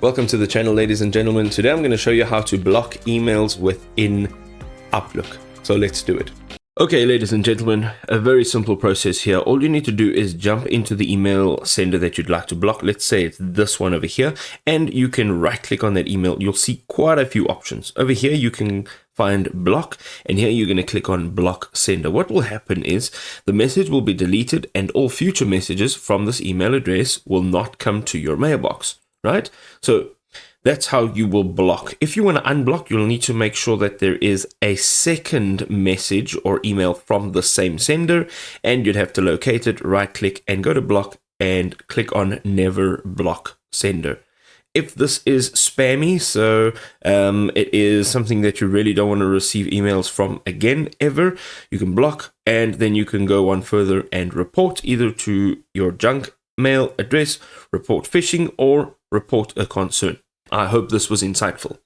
Welcome to the channel, ladies and gentlemen. Today I'm going to show you how to block emails within Outlook. So let's do it. Okay, ladies and gentlemen, a very simple process here. All you need to do is jump into the email sender that you'd like to block. Let's say it's this one over here, and you can right click on that email. You'll see quite a few options. Over here, you can find block, and here you're going to click on block sender. What will happen is the message will be deleted and all future messages from this email address will not come to your mailbox, right? So that's how you will block. If you want to unblock, you'll need to make sure that there is a second message or email from the same sender, and you'd have to locate it, right click and go to block and click on never block sender. If this is spammy, so it is something that you really don't want to receive emails from again ever, you can block, and then you can go one further and report either to your junk mail address, report phishing, or report a concern. I hope this was insightful.